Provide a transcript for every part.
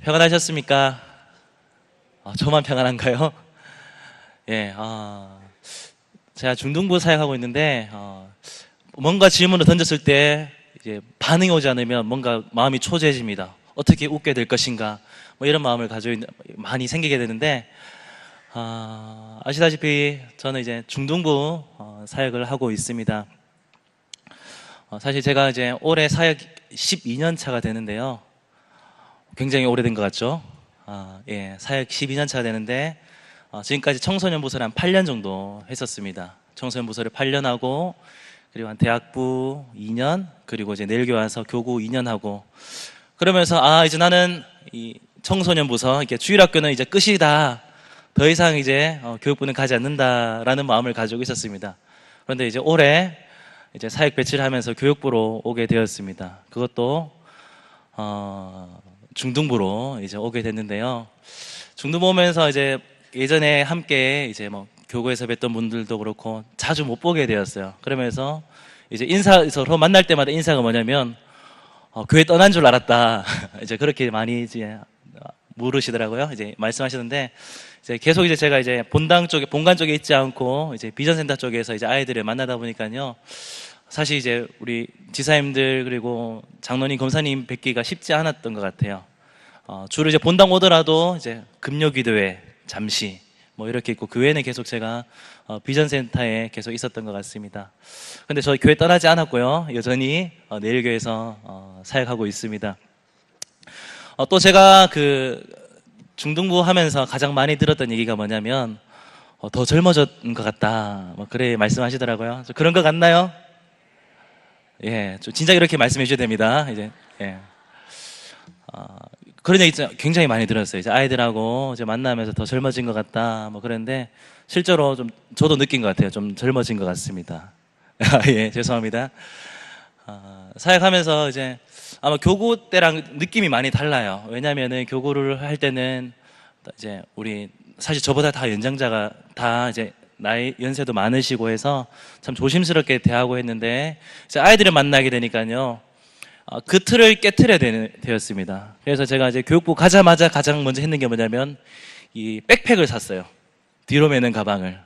평안하셨습니까? 저만 평안한가요? 예, 제가 중등부 사역하고 있는데, 뭔가 질문을 던졌을 때, 이제 반응이 오지 않으면 뭔가 마음이 초조해집니다. 어떻게 웃게 될 것인가? 뭐 이런 마음을 많이 생기게 되는데, 아시다시피 저는 이제 중등부 사역을 하고 있습니다. 사실 제가 이제 올해 사역 12년 차가 되는데요. 굉장히 오래된 것 같죠? 예, 사역 12년 차가 되는데, 지금까지 청소년 부서를 한 8년 정도 했었습니다. 청소년 부서를 8년 하고, 그리고 한 대학부 2년, 그리고 이제 내일교회 와서 교구 2년 하고, 그러면서, 이제 나는 이 청소년 부서, 이렇게 주일학교는 이제 끝이다. 더 이상 이제 교육부는 가지 않는다라는 마음을 가지고 있었습니다. 그런데 이제 올해 이제 사역 배치를 하면서 교육부로 오게 되었습니다. 그것도, 중등부로 이제 오게 됐는데요. 중등부 오면서 이제 예전에 함께 이제 뭐 교구에서 뵀던 분들도 그렇고 자주 못 보게 되었어요. 그러면서 이제 서로 만날 때마다 인사가 뭐냐면, 교회 떠난 줄 알았다. 이제 그렇게 많이 이제 물으시더라고요. 이제 말씀하시는데, 이제 계속 이제 제가 이제 본관 쪽에 있지 않고 이제 비전센터 쪽에서 이제 아이들을 만나다 보니까요. 사실 이제 우리 지사님들 그리고 장로님 검사님 뵙기가 쉽지 않았던 것 같아요. 주로 이제 본당 오더라도 이제 금요기도회 잠시 뭐 이렇게 있고, 그 외에는 계속 제가 비전센터에 계속 있었던 것 같습니다. 근데 저희 교회 떠나지 않았고요. 여전히 내일교회에서 사역하고 있습니다. 또 제가 그 중등부 하면서 가장 많이 들었던 얘기가 뭐냐면, 더 젊어진 것 같다. 뭐 그래 말씀하시더라고요. 그런 것 같나요? 예, 진짜 이렇게 말씀해 주셔야 됩니다. 이제, 예. 그런 얘기 굉장히 많이 들었어요. 이제 아이들하고 이제 만나면서 더 젊어진 것 같다. 뭐 그런데 실제로 좀 저도 느낀 것 같아요. 좀 젊어진 것 같습니다. 예, 죄송합니다. 사역하면서 이제 아마 교구 때랑 느낌이 많이 달라요. 왜냐면은 교구를 할 때는 이제 우리 사실 저보다 다 연장자가 다 이제 나이 연세도 많으시고 해서 참 조심스럽게 대하고 했는데, 이제 아이들을 만나게 되니까요. 그 틀을 깨트려야 되었습니다. 그래서 제가 이제 교육부 가자마자 가장 먼저 했는 게 뭐냐면, 이 백팩을 샀어요. 뒤로 매는 가방을.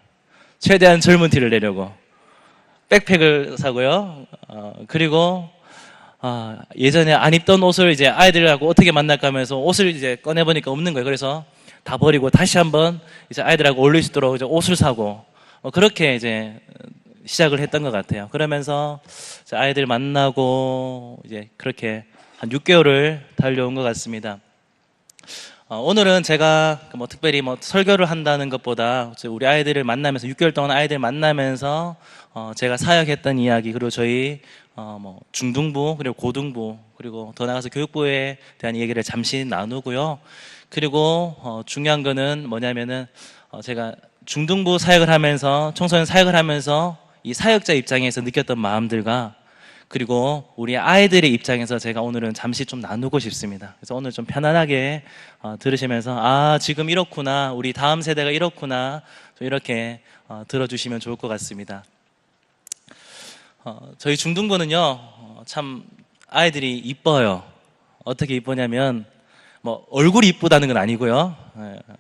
최대한 젊은 티를 내려고. 백팩을 사고요. 그리고, 예전에 안 입던 옷을 이제 아이들하고 어떻게 만날까 하면서 옷을 이제 꺼내보니까 없는 거예요. 그래서 다 버리고 다시 한번 이제 아이들하고 어울릴 수 있도록 이제 옷을 사고, 그렇게 이제 시작을 했던 것 같아요. 그러면서 아이들 만나고 이제 그렇게 한 6개월을 달려온 것 같습니다. 오늘은 제가 뭐 특별히 뭐 설교를 한다는 것보다 우리 아이들을 만나면서 6개월 동안 아이들 만나면서 제가 사역했던 이야기, 그리고 저희 뭐 중등부 그리고 고등부 그리고 더 나아가서 교육부에 대한 얘기를 잠시 나누고요. 그리고 중요한 거는 뭐냐면은 제가 중등부 사역을 하면서 청소년 사역을 하면서 이 사역자 입장에서 느꼈던 마음들과, 그리고 우리 아이들의 입장에서 제가 오늘은 잠시 좀 나누고 싶습니다. 그래서 오늘 좀 편안하게 들으시면서 지금 이렇구나, 우리 다음 세대가 이렇구나, 좀 이렇게 들어주시면 좋을 것 같습니다. 저희 중등부는요, 참 아이들이 이뻐요. 어떻게 이쁘냐면, 뭐 얼굴이 이쁘다는 건 아니고요.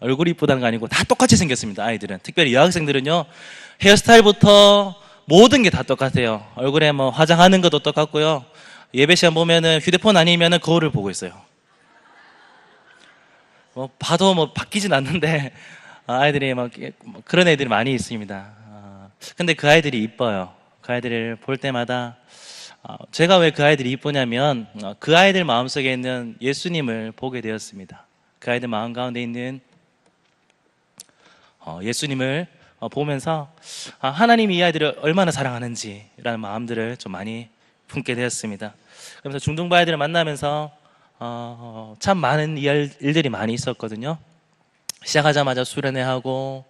얼굴이 이쁘다는 건 아니고 다 똑같이 생겼습니다. 아이들은, 특별히 여학생들은요, 헤어스타일부터 모든 게 다 똑같아요. 얼굴에 뭐 화장하는 것도 똑같고요. 예배 시간 보면은 휴대폰 아니면은 거울을 보고 있어요. 뭐 봐도 뭐 바뀌진 않는데, 아이들이 막 그런 애들이 많이 있습니다. 근데 그 아이들이 이뻐요. 그 아이들을 볼 때마다 제가 왜 그 아이들이 이쁘냐면, 그 아이들 마음속에 있는 예수님을 보게 되었습니다. 그 아이들 마음 가운데 있는 예수님을 보면서 하나님이 이 아이들을 얼마나 사랑하는지라는 마음들을 좀 많이 품게 되었습니다. 그러면서 중등부 아이들을 만나면서 참 많은 일들이 많이 있었거든요. 시작하자마자 수련회하고,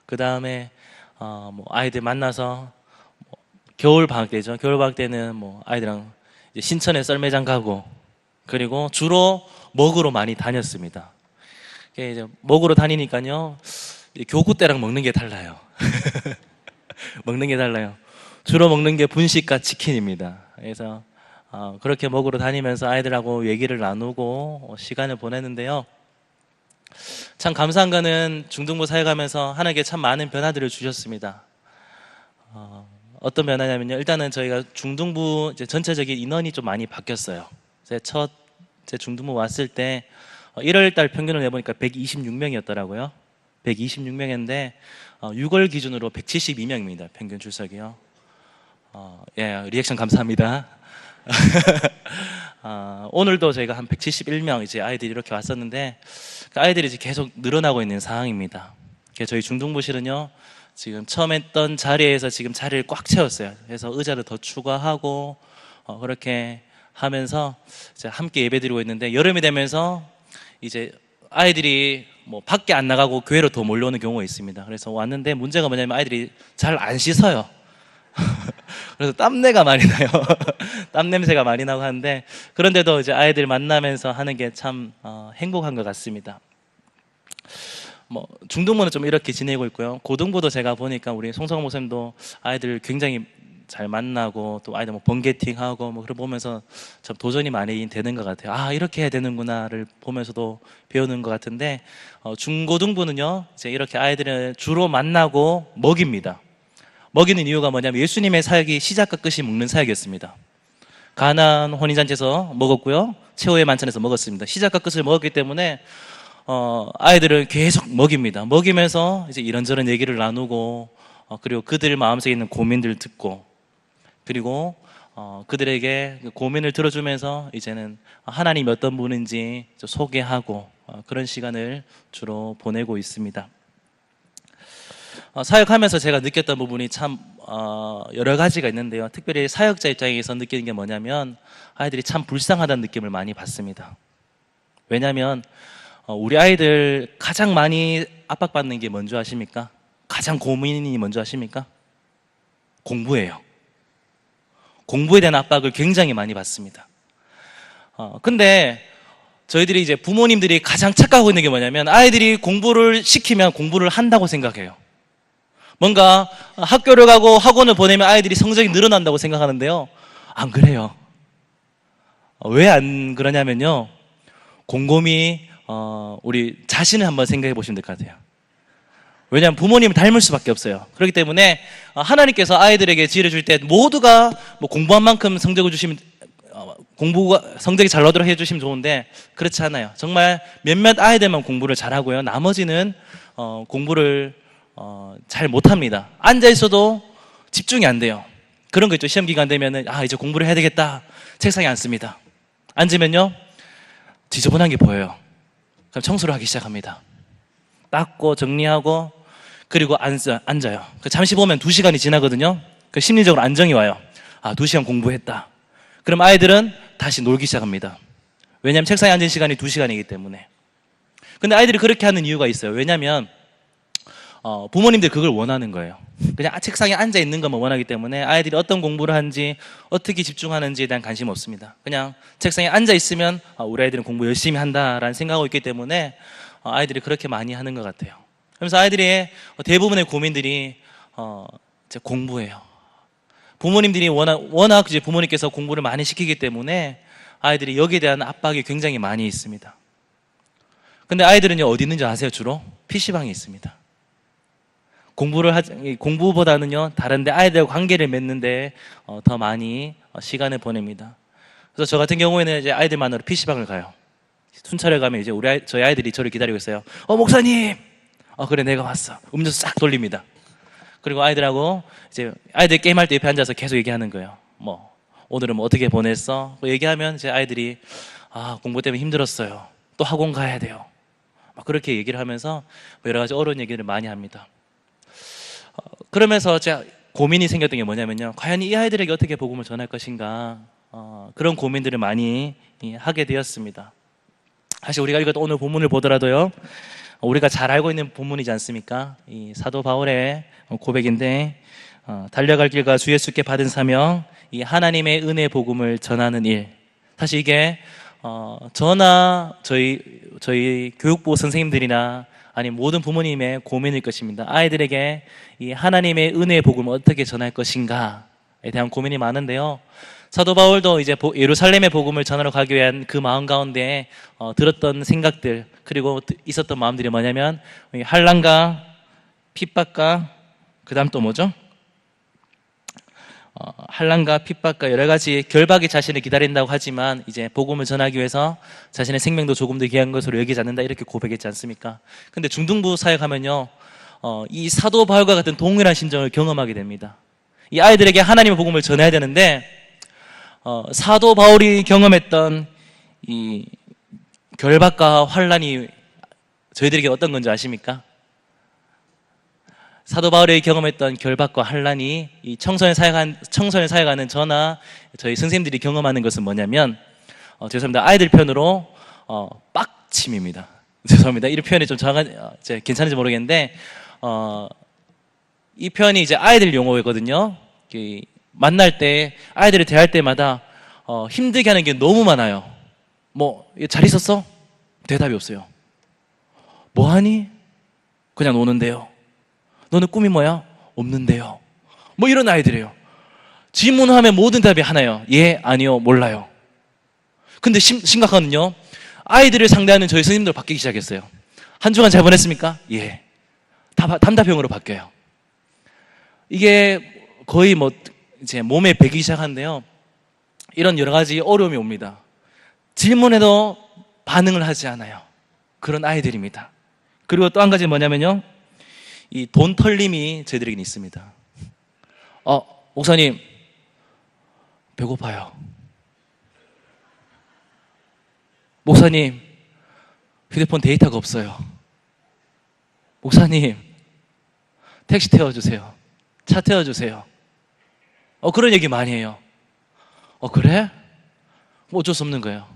그 다음에 뭐 아이들 만나서 겨울 방학 때죠. 겨울 방학 때는 뭐 아이들이랑 이제 신천에 썰매장 가고, 그리고 주로 먹으러 많이 다녔습니다. 이제 먹으러 다니니까요, 교구 때랑 먹는 게 달라요. 먹는 게 달라요. 주로 먹는 게 분식과 치킨입니다. 그래서 그렇게 먹으러 다니면서 아이들하고 얘기를 나누고 시간을 보내는데요. 참 감사한 거는 중등부 사역하면서 하나님께 참 많은 변화들을 주셨습니다. 어떤 변화냐면요. 일단은 저희가 중등부 이제 전체적인 인원이 좀 많이 바뀌었어요. 제 중등부 왔을 때 1월 달 평균을 내보니까 126명이었더라고요. 126명인데 6월 기준으로 172명입니다. 평균 출석이요. 예, 리액션 감사합니다. 오늘도 저희가 한 171명 이제 아이들이 이렇게 왔었는데 그 아이들이 이제 계속 늘어나고 있는 상황입니다. 그래서 저희 중등부실은요 지금 처음 했던 자리에서 지금 자리를 꽉 채웠어요. 그래서 의자를 더 추가하고 그렇게 하면서 이제 함께 예배드리고 있는데 여름이 되면서 이제 아이들이 뭐 밖에 안 나가고 교회로 더 몰려오는 경우가 있습니다. 그래서 왔는데 문제가 뭐냐면 아이들이 잘 안 씻어요. 그래서 땀내가 많이 나요. 땀 냄새가 많이 나고 하는데 그런데도 이제 아이들 만나면서 하는 게 참 행복한 것 같습니다. 뭐 중등부는 좀 이렇게 지내고 있고요. 고등부도 제가 보니까 우리 송성호 목사님도 아이들 굉장히 잘 만나고 또 아이들 뭐 번개팅하고 뭐 그걸 보면서 참 도전이 많이 되는 것 같아요. 아 이렇게 해야 되는구나를 보면서도 배우는 것 같은데 중고등부는요 이제 이렇게 아이들을 주로 만나고 먹입니다. 먹이는 이유가 뭐냐면 예수님의 사역이 시작과 끝이 먹는 사역이었습니다. 가나안 혼인잔치에서 먹었고요. 최후의 만찬에서 먹었습니다. 시작과 끝을 먹었기 때문에 아이들을 계속 먹입니다. 먹이면서 이제 이런저런 얘기를 나누고 그리고 그들 마음속에 있는 고민들을 듣고 그리고 그들에게 고민을 들어주면서 이제는 하나님이 어떤 분인지 소개하고 그런 시간을 주로 보내고 있습니다. 사역하면서 제가 느꼈던 부분이 참 여러 가지가 있는데요. 특별히 사역자 입장에서 느끼는 게 뭐냐면 아이들이 참 불쌍하다는 느낌을 많이 받습니다. 왜냐하면 우리 아이들 가장 많이 압박받는 게 뭔지 아십니까? 가장 고민이 뭔지 아십니까? 공부예요. 공부에 대한 압박을 굉장히 많이 받습니다. 근데 저희들이 이제 부모님들이 가장 착각하고 있는 게 뭐냐면 아이들이 공부를 시키면 공부를 한다고 생각해요. 뭔가 학교를 가고 학원을 보내면 아이들이 성적이 늘어난다고 생각하는데요. 안 그래요. 왜 안 그러냐면요. 곰곰이 우리 자신을 한번 생각해 보시면 될 것 같아요. 왜냐하면 부모님을 닮을 수밖에 없어요. 그렇기 때문에 하나님께서 아이들에게 지혜를 줄 때 모두가 뭐 공부한 만큼 성적을 주시면 공부가 성적이 잘 나도록 해주시면 좋은데 그렇지 않아요. 정말 몇몇 아이들만 공부를 잘하고요. 나머지는 공부를 잘 못합니다. 앉아 있어도 집중이 안 돼요. 그런 거 있죠. 시험 기간 되면은 이제 공부를 해야 되겠다. 책상에 앉습니다. 앉으면요 지저분한 게 보여요. 그럼 청소를 하기 시작합니다. 닦고 정리하고 그리고 앉아요. 잠시 보면 2시간이 지나거든요. 그 심리적으로 안정이 와요. 2시간 공부했다. 그럼 아이들은 다시 놀기 시작합니다. 왜냐하면 책상에 앉은 시간이 2시간이기 때문에. 근데 아이들이 그렇게 하는 이유가 있어요. 왜냐하면 부모님들 그걸 원하는 거예요. 그냥 책상에 앉아 있는 것만 원하기 때문에 아이들이 어떤 공부를 하는지 어떻게 집중하는지에 대한 관심 없습니다. 그냥 책상에 앉아 있으면 우리 아이들은 공부 열심히 한다라는 생각하고 있기 때문에 아이들이 그렇게 많이 하는 것 같아요. 그래서 아이들의 대부분의 고민들이 이제 공부예요. 부모님들이 워낙 이제 부모님께서 공부를 많이 시키기 때문에 아이들이 여기에 대한 압박이 굉장히 많이 있습니다. 근데 아이들은요 어디 있는지 아세요? 주로 PC방에 있습니다. 공부보다는요 다른데 아이들과 관계를 맺는데 더 많이 시간을 보냅니다. 그래서 저 같은 경우에는 이제 아이들 만나러 PC방을 가요. 순찰에 가면 이제 저희 아이들이 저를 기다리고 있어요. 목사님! 그래 내가 왔어. 음료수 싹 돌립니다. 그리고 아이들하고 이제 아이들 게임할 때 옆에 앉아서 계속 얘기하는 거예요. 오늘은 뭐 어떻게 보냈어? 얘기하면 이제 아이들이 공부 때문에 힘들었어요. 또 학원 가야 돼요. 막 그렇게 얘기를 하면서 여러 가지 어려운 얘기를 많이 합니다. 그러면서 제가 고민이 생겼던 게 뭐냐면요. 과연 이 아이들에게 어떻게 복음을 전할 것인가 그런 고민들을 많이 하게 되었습니다. 사실 우리가 이것 오늘 본문을 보더라도요. 우리가 잘 알고 있는 본문이지 않습니까? 이 사도 바울의 고백인데 달려갈 길과 주 예수께 받은 사명 이 하나님의 은혜 복음을 전하는 일. 사실 이게 저나 저희 교육부 선생님들이나 아니면 모든 부모님의 고민일 것입니다. 아이들에게 이 하나님의 은혜의 복음을 어떻게 전할 것인가에 대한 고민이 많은데요. 사도 바울도 이제 예루살렘의 복음을 전하러 가기 위한 그 마음 가운데 들었던 생각들, 그리고 있었던 마음들이 뭐냐면 환난과 핍박과 그다음 또 뭐죠? 환난과 핍박과 여러 가지 결박이 자신을 기다린다고 하지만 이제 복음을 전하기 위해서 자신의 생명도 조금 더 귀한 것으로 여기지 않는다, 이렇게 고백했지 않습니까? 근데 중등부 사역하면요, 이 사도 바울과 같은 동일한 심정을 경험하게 됩니다. 이 아이들에게 하나님의 복음을 전해야 되는데 사도 바울이 경험했던 이 결박과 환난이 저희들에게 어떤 건지 아십니까? 사도 바울이 경험했던 결박과 환난이 이 청소년 사역하는 저나 저희 선생님들이 경험하는 것은 뭐냐면 죄송합니다. 아이들 편으로 빡침입니다. 죄송합니다. 이 표현이 좀 괜찮은지 모르겠는데 이 표현이 이제 아이들 용어거든요. 만날 때 아이들을 대할 때마다 힘들게 하는 게 너무 많아요. 뭐 잘 있었어? 대답이 없어요. 뭐하니? 그냥 노는데요. 너는 꿈이 뭐야? 없는데요. 뭐 이런 아이들이에요. 질문하면 모든 답이 하나예요. 예, 아니요, 몰라요. 근데 심각한 건요, 아이들을 상대하는 저희 선생님들 바뀌기 시작했어요. 한 주간 잘 보냈습니까? 예. 단답형으로 바뀌어요. 이게 거의 뭐 이제 몸에 배기 시작하는데요, 이런 여러 가지 어려움이 옵니다. 질문해도 반응을 하지 않아요. 그런 아이들입니다. 그리고 또 한 가지 뭐냐면요, 이 돈 털림이 저희들에게는 있습니다. 목사님, 배고파요. 목사님, 휴대폰 데이터가 없어요. 목사님, 택시 태워주세요. 차 태워주세요. 그런 얘기 많이 해요. 그래? 뭐 어쩔 수 없는 거예요.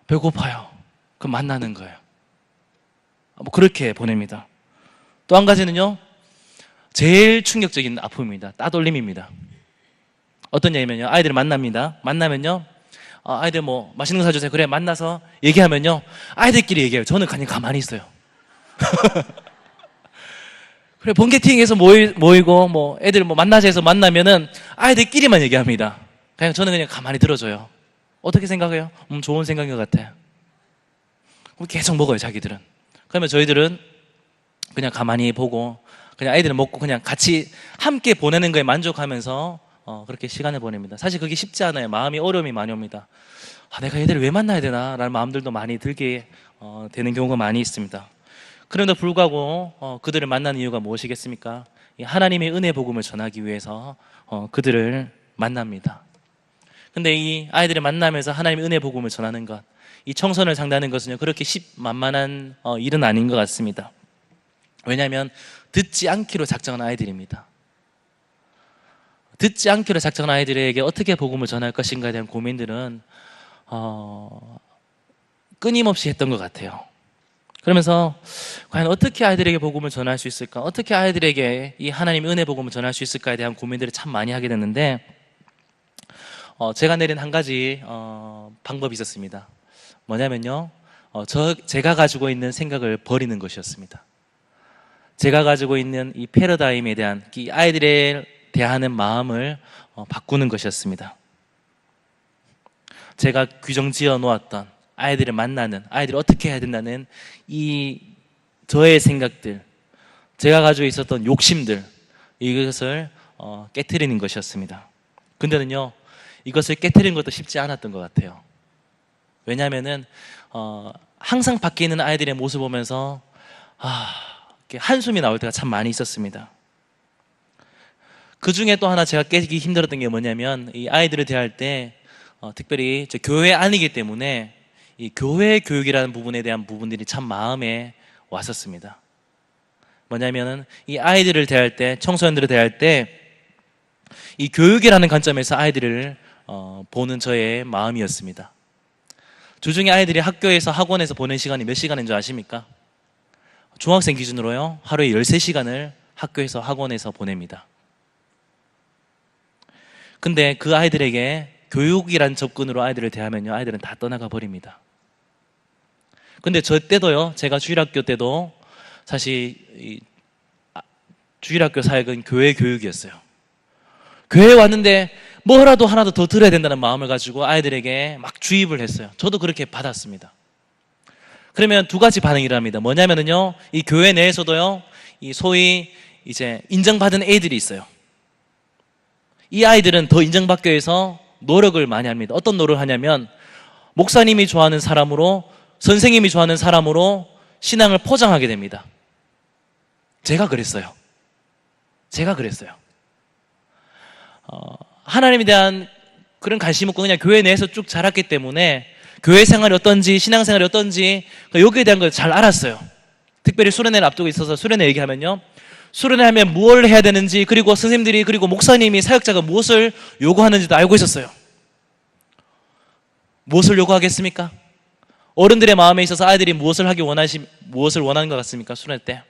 배고파요. 그럼 만나는 거예요. 뭐 그렇게 보냅니다. 또 한 가지는요, 제일 충격적인 아픔입니다. 따돌림입니다. 어떤 얘기면요, 아이들을 만납니다. 만나면요, 아이들 뭐 맛있는 거 사주세요. 그래, 만나서 얘기하면요, 아이들끼리 얘기해요. 저는 그냥 가만히 있어요. 그래, 번개팅에서 모이고 뭐 애들 뭐 만나자 해서 만나면은 아이들끼리만 얘기합니다. 저는 그냥 가만히 들어줘요. 어떻게 생각해요? 좋은 생각인 것 같아. 그럼 계속 먹어요, 자기들은. 그러면 저희들은 그냥 가만히 보고, 그냥 아이들은 먹고 그냥 같이 함께 보내는 거에 만족하면서 그렇게 시간을 보냅니다. 사실 그게 쉽지 않아요. 마음이 어려움이 많이 옵니다. 내가 얘들을 왜 만나야 되나? 라는 마음들도 많이 들게 되는 경우가 많이 있습니다. 그럼에도 불구하고 그들을 만나는 이유가 무엇이겠습니까? 하나님의 은혜 복음을 전하기 위해서 그들을 만납니다. 근데 이 아이들을 만나면서 하나님의 은혜 복음을 전하는 것, 이 청소년을 상대하는 것은요, 그렇게 만만한 일은 아닌 것 같습니다. 왜냐하면 듣지 않기로 작정한 아이들입니다. 듣지 않기로 작정한 아이들에게 어떻게 복음을 전할 것인가에 대한 고민들은 끊임없이 했던 것 같아요. 그러면서 과연 어떻게 아이들에게 복음을 전할 수 있을까? 어떻게 아이들에게 이 하나님의 은혜 복음을 전할 수 있을까에 대한 고민들을 참 많이 하게 됐는데 제가 내린 한 가지 방법이 있었습니다. 뭐냐면요, 제가 가지고 있는 생각을 버리는 것이었습니다. 제가 가지고 있는 이 패러다임에 대한, 이 아이들에 대하는 마음을 바꾸는 것이었습니다. 제가 규정 지어 놓았던 아이들을 만나는, 아이들이 어떻게 해야 된다는 이 저의 생각들, 제가 가지고 있었던 욕심들, 이것을 깨트리는 것이었습니다. 근데는요, 이것을 깨트리는 것도 쉽지 않았던 것 같아요. 왜냐하면은 항상 밖에 있는 아이들의 모습을 보면서 한숨이 나올 때가 참 많이 있었습니다. 그 중에 또 하나 제가 깨기 힘들었던 게 뭐냐면, 이 아이들을 대할 때 특별히 교회 안이기 때문에 이 교회 교육이라는 부분에 대한 부분들이 참 마음에 왔었습니다. 뭐냐면은 이 아이들을 대할 때, 청소년들을 대할 때 이 교육이라는 관점에서 아이들을 보는 저의 마음이었습니다. 주중에 아이들이 학교에서 학원에서 보낸 시간이 몇 시간인 줄 아십니까? 중학생 기준으로요, 하루에 13시간을 학교에서 학원에서 보냅니다. 근데 그 아이들에게 교육이란 접근으로 아이들을 대하면요, 아이들은 다 떠나가 버립니다. 근데 저 때도요, 제가 주일학교 때도 사실 주일학교 사역은 교회 교육이었어요. 교회에 왔는데 뭐라도 하나도 더 들어야 된다는 마음을 가지고 아이들에게 막 주입을 했어요. 저도 그렇게 받았습니다. 그러면 두 가지 반응이 일어납니다. 뭐냐면은요, 이 교회 내에서도요, 이 소위 이제 인정받은 애들이 있어요. 이 아이들은 더 인정받기 위해서 노력을 많이 합니다. 어떤 노력을 하냐면, 목사님이 좋아하는 사람으로, 선생님이 좋아하는 사람으로 신앙을 포장하게 됩니다. 제가 그랬어요. 하나님에 대한 그런 관심 없고 그냥 교회 내에서 쭉 자랐기 때문에 교회 생활이 어떤지, 신앙 생활이 어떤지, 여기에 대한 걸 잘 알았어요. 특별히 수련회를 앞두고 있어서 수련회 얘기하면요, 수련회 하면 무엇을 해야 되는지, 그리고 선생님들이, 그리고 목사님이, 사역자가 무엇을 요구하는지도 알고 있었어요. 무엇을 요구하겠습니까? 어른들의 마음에 있어서 아이들이 무엇을 원하는 것 같습니까? 수련회 때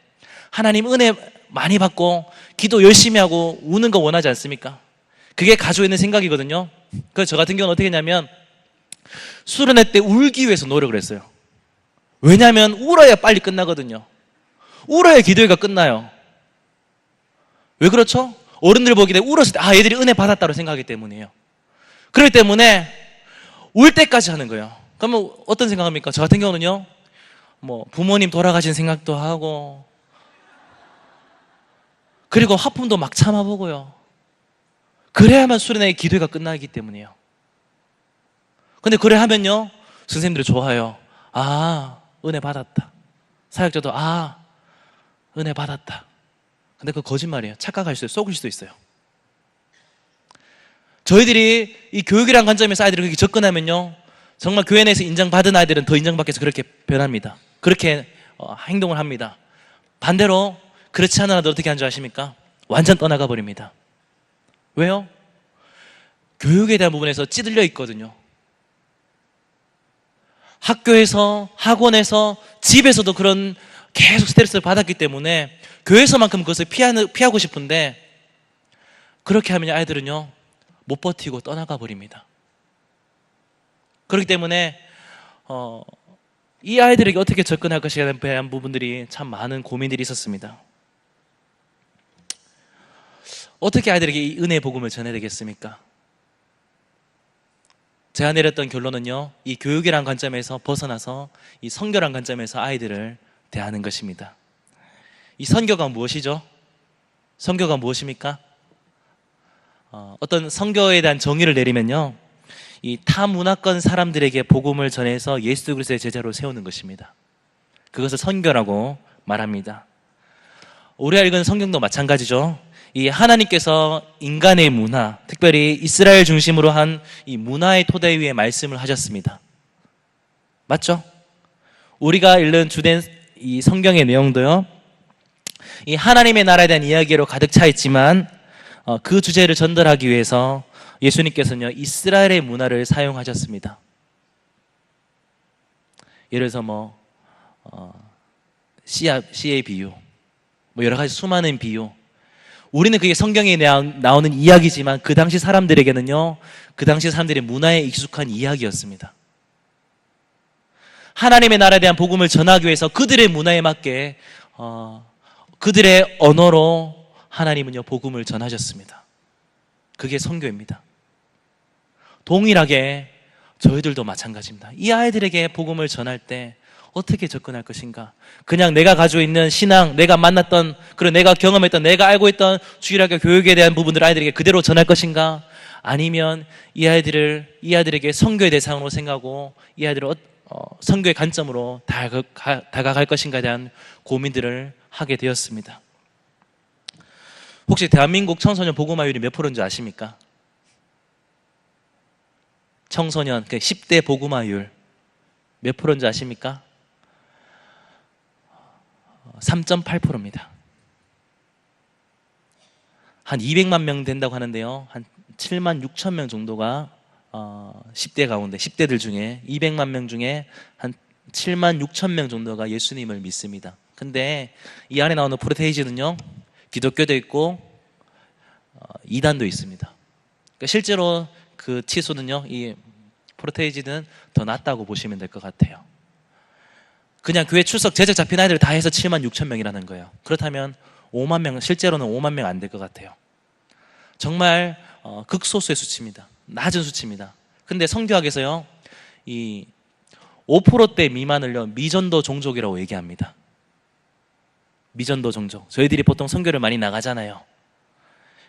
하나님 은혜 많이 받고 기도 열심히 하고 우는 거 원하지 않습니까? 그게 가지고 있는 생각이거든요. 그래서 저 같은 경우는 어떻게 했냐면, 수련회 때 울기 위해서 노력을 했어요. 왜냐하면 울어야 빨리 끝나거든요. 울어야 기도회가 끝나요. 왜 그렇죠? 어른들 보기에 울었을 때 얘들이 은혜 받았다고 생각하기 때문이에요. 그렇기 때문에 울 때까지 하는 거예요. 그러면 어떤 생각합니까? 저 같은 경우는요, 부모님 돌아가신 생각도 하고, 그리고 하품도 막 참아보고요. 그래야만 수련회의 기도회가 끝나기 때문이에요. 근데 그래 하면요, 선생님들이 좋아요. 은혜 받았다. 사역자도 은혜 받았다. 근데 그거 거짓말이에요. 착각할 수도 있어요. 속을 수도 있어요. 저희들이 이 교육이라는 관점에서 아이들을 그렇게 접근하면요, 정말 교회 내에서 인정받은 아이들은 더 인정받기 위해서 그렇게 변합니다. 그렇게 행동을 합니다. 반대로 그렇지 않은 아이들 어떻게 하는 줄 아십니까? 완전 떠나가 버립니다. 왜요? 교육에 대한 부분에서 찌들려 있거든요. 학교에서, 학원에서, 집에서도 그런 계속 스트레스를 받았기 때문에 교회에서만큼 그것을 피하고 싶은데, 그렇게 하면 아이들은요, 못 버티고 떠나가 버립니다. 그렇기 때문에 이 아이들에게 어떻게 접근할 것이냐에 대한 부분들이 참 많은 고민들이 있었습니다. 어떻게 아이들에게 이 은혜의 복음을 전해야 되겠습니까? 제가 내렸던 결론은요, 이 교육이란 관점에서 벗어나서 이 선교란 관점에서 아이들을 대하는 것입니다. 이 선교가 무엇이죠? 선교가 무엇입니까? 어떤 선교에 대한 정의를 내리면요, 이 타문화권 사람들에게 복음을 전해서 예수 그리스도의 제자로 세우는 것입니다. 그것을 선교라고 말합니다. 우리가 읽은 성경도 마찬가지죠. 이 하나님께서 인간의 문화, 특별히 이스라엘 중심으로 한 이 문화의 토대 위에 말씀을 하셨습니다. 맞죠? 우리가 읽는 주된 이 성경의 내용도요, 이 하나님의 나라에 대한 이야기로 가득 차 있지만, 그 주제를 전달하기 위해서 예수님께서는요, 이스라엘의 문화를 사용하셨습니다. 예를 들어서 씨의 비유, 여러 가지 수많은 비유. 우리는 그게 성경에 나오는 이야기지만 그 당시 사람들에게는요, 그 당시 사람들의 문화에 익숙한 이야기였습니다. 하나님의 나라에 대한 복음을 전하기 위해서 그들의 문화에 맞게 그들의 언어로 하나님은요, 복음을 전하셨습니다. 그게 선교입니다. 동일하게 저희들도 마찬가지입니다. 이 아이들에게 복음을 전할 때 어떻게 접근할 것인가? 그냥 내가 가지고 있는 신앙, 내가 만났던, 그리고 내가 경험했던, 내가 알고 있던 주일학교 교육에 대한 부분들을 아이들에게 그대로 전할 것인가? 아니면 이 아이들에게 선교의 대상으로 생각하고 이 아이들을 선교의 관점으로 다가갈 것인가에 대한 고민들을 하게 되었습니다. 혹시 대한민국 청소년 복음화율이 몇 프로인지 아십니까? 청소년, 10대 복음화율 몇 프로인지 아십니까? 3.8%입니다. 한 200만 명 된다고 하는데요, 한 7만 6천 명 정도가 10대 가운데, 10대들 중에 200만 명 중에 한 7만 6천 명 정도가 예수님을 믿습니다. 근데 이 안에 나오는 프로테이지는요, 기독교도 있고 이단도 있습니다. 그러니까 실제로 그 치수는요, 이 프로테이지는 더 낮다고 보시면 될 것 같아요. 그냥 교회 출석 제적 잡힌 아이들 다 해서 7만 6천 명이라는 거예요. 그렇다면 5만 명, 실제로는 5만 명 안 될 것 같아요. 정말 극소수의 수치입니다. 낮은 수치입니다. 근데 성교학에서요, 이 5%대 미만을요, 미전도 종족이라고 얘기합니다. 미전도 종족. 저희들이 보통 선교를 많이 나가잖아요.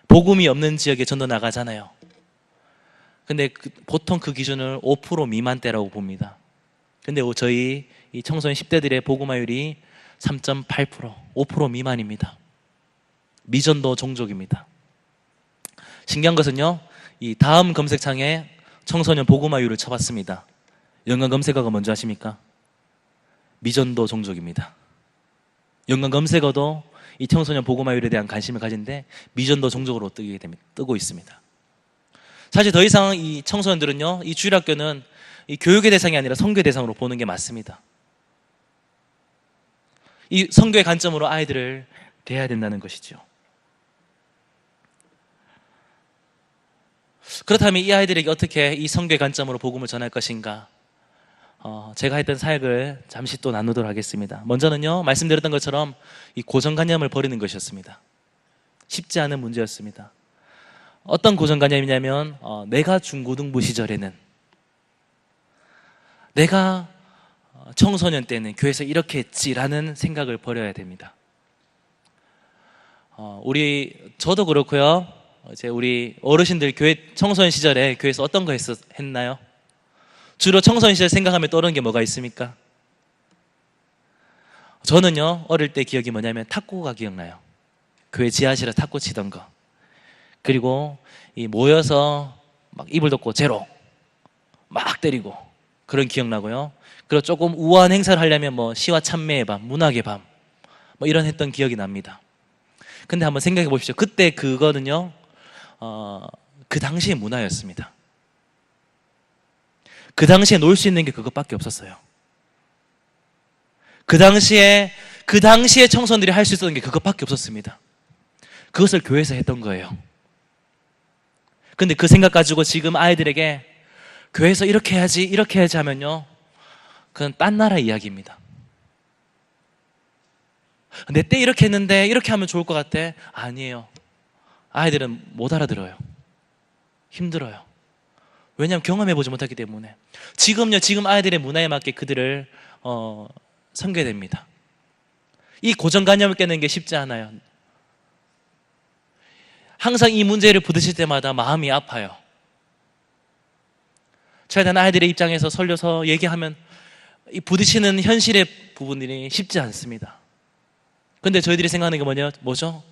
복음이 없는 지역에 전도 나가잖아요. 근데 보통 그 기준을 5% 미만대라고 봅니다. 근데 저희 이 청소년 10대들의 복음화율이 3.8%, 5% 미만입니다. 미전도 종족입니다. 신기한 것은요, 이 다음 검색창에 청소년 복음화율을 쳐봤습니다. 연관 검색어가 뭔지 아십니까? 미전도 종족입니다. 연관 검색어도 이 청소년 복음화율에 대한 관심을 가진데 미전도 종족으로 뜨고 있습니다. 사실 더 이상 이 청소년들은요, 이 주일학교는 이 교육의 대상이 아니라 선교의 대상으로 보는 게 맞습니다. 이 선교의 관점으로 아이들을 대해야 된다는 것이죠. 그렇다면 이 아이들에게 어떻게 이 선교의 관점으로 복음을 전할 것인가? 제가 했던 사역을 잠시 또 나누도록 하겠습니다. 먼저는요, 말씀드렸던 것처럼 이 고정관념을 버리는 것이었습니다. 쉽지 않은 문제였습니다. 어떤 고정관념이냐면, 내가 중고등부 시절에는, 내가 청소년 때는 교회에서 이렇게 했지라는 생각을 버려야 됩니다. 저도 그렇고요, 이제 우리 어르신들 교회 청소년 시절에 교회에서 어떤 거 했나요? 주로 청소년 시절 생각하면 떠오르는 게 뭐가 있습니까? 저는요, 어릴 때 기억이 뭐냐면 탁구가 기억나요. 교회 지하실에 탁구 치던 거. 그리고 이 모여서 막 이불 덮고 제로 막 때리고 그런 기억나고요. 그리고 조금 우아한 행사를 하려면 뭐 시와 찬매의 밤, 문학의 밤 뭐 이런 했던 기억이 납니다. 근데 한번 생각해 보십시오. 그때 그거는요, 그 당시의 문화였습니다. 그 당시에 놀 수 있는 게 그것밖에 없었어요. 그 당시에 청소년들이 할 수 있었던 게 그것밖에 없었습니다. 그것을 교회에서 했던 거예요. 근데 그 생각 가지고 지금 아이들에게 교회에서 이렇게 해야지 하면요, 그건 딴 나라 이야기입니다. 내 때 이렇게 했는데 이렇게 하면 좋을 것 같아. 아니에요. 아이들은 못 알아들어요. 힘들어요. 왜냐하면 경험해보지 못했기 때문에. 지금 아이들의 문화에 맞게 그들을 섬겨야 됩니다. 이 고정관념을 깨는 게 쉽지 않아요. 항상 이 문제를 부딪힐 때마다 마음이 아파요. 최대한 아이들의 입장에서 설려서 얘기하면 이 부딪히는 현실의 부분들이 쉽지 않습니다. 근데 저희들이 생각하는 게 뭐죠?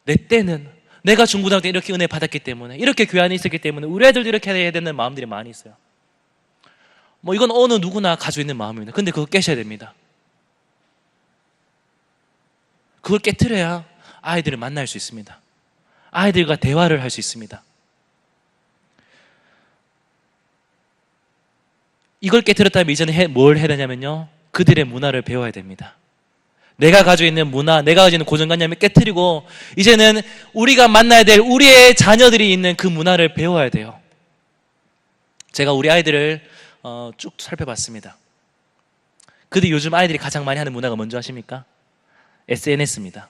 내 때는, 내가 중고등학교 때 이렇게 은혜 받았기 때문에, 이렇게 교회 안에 있었기 때문에 우리 애들도 이렇게 해야 되는 마음들이 많이 있어요. 뭐 이건 어느 누구나 가지고 있는 마음입니다. 근데 그거 깨셔야 됩니다. 그걸 깨트려야 아이들을 만날 수 있습니다. 아이들과 대화를 할 수 있습니다. 이걸 깨트렸다면 이제는 뭘 해야 되냐면요, 그들의 문화를 배워야 됩니다. 내가 가지고 있는 문화, 내가 가지고 있는 고정관념을 깨트리고 이제는 우리가 만나야 될 우리의 자녀들이 있는 그 문화를 배워야 돼요. 제가 우리 아이들을 쭉 살펴봤습니다. 근데 요즘 아이들이 가장 많이 하는 문화가 뭔지 아십니까? SNS입니다.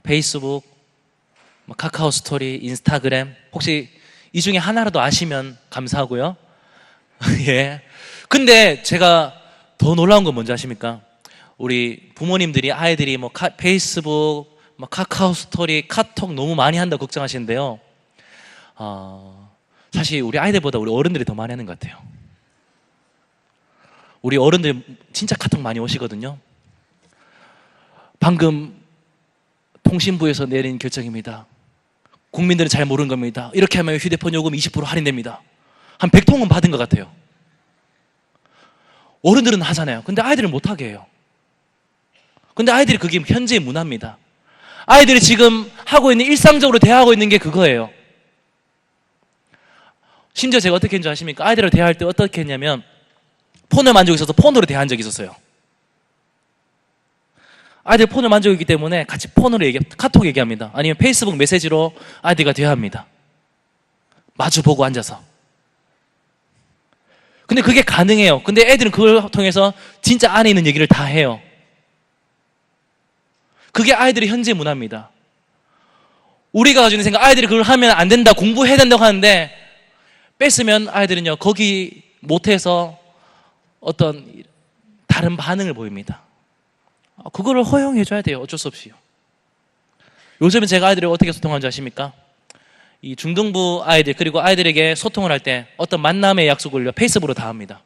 페이스북, 카카오 스토리, 인스타그램. 혹시 이 중에 하나라도 아시면 감사하고요. 예. 근데 제가 더 놀라운 건 뭔지 아십니까? 우리 부모님들이 아이들이 페이스북, 카카오 스토리, 카톡 너무 많이 한다고 걱정하시는데요. 사실 우리 아이들보다 우리 어른들이 더 많이 하는 것 같아요. 우리 어른들 진짜 카톡 많이 오시거든요. 방금 통신부에서 내린 결정입니다. 국민들은 잘 모르는 겁니다. 이렇게 하면 휴대폰 요금 20% 할인됩니다. 한 100통은 받은 것 같아요. 어른들은 하잖아요. 근데 아이들은 못하게 해요. 근데 아이들이 그게 현재의 문화입니다. 아이들이 지금 하고 있는, 일상적으로 대하고 있는 게 그거예요. 심지어 제가 어떻게 했는지 아십니까? 아이들을 대할 때 어떻게 했냐면 폰을 만지고 있어서 폰으로 대한 적이 있었어요. 아이들 폰을 만지고 있기 때문에 같이 폰으로 카톡 얘기합니다. 아니면 페이스북 메시지로 아이들과 대화합니다. 마주보고 앉아서. 근데 그게 가능해요. 근데 애들은 그걸 통해서 진짜 안에 있는 얘기를 다 해요. 그게 아이들의 현재 문화입니다. 우리가 가지고 있는 생각, 아이들이 그걸 하면 안 된다, 공부해야 된다고 하는데 뺐으면 아이들은요, 거기 못해서 어떤 다른 반응을 보입니다. 그거를 허용해줘야 돼요. 어쩔 수 없이요. 요즘은 제가 아이들을 어떻게 소통하는지 아십니까? 이 중등부 아이들, 그리고 아이들에게 소통을 할 때 어떤 만남의 약속을 페이스북으로 다 합니다.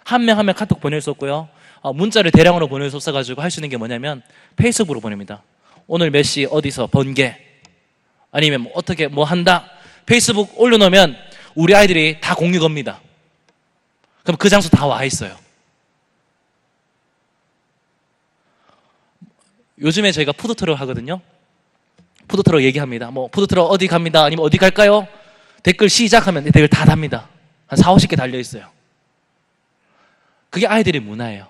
한 명 한 명 카톡 보낼 수 없고요. 문자를 대량으로 보낼 수 없어가지고 할 수 있는 게 뭐냐면 페이스북으로 보냅니다. 오늘 몇 시 어디서 번개, 아니면 뭐 어떻게 뭐 한다, 페이스북 올려놓으면 우리 아이들이 다 공유 겁니다. 그럼 그 장소 다 와 있어요. 요즘에 저희가 푸드트럭 하거든요. 푸드트럭 얘기합니다. 뭐 푸드트럭 어디 갑니다, 아니면 어디 갈까요? 댓글 시작하면 댓글 다 답니다. 한 4, 50개 달려 있어요. 그게 아이들의 문화예요.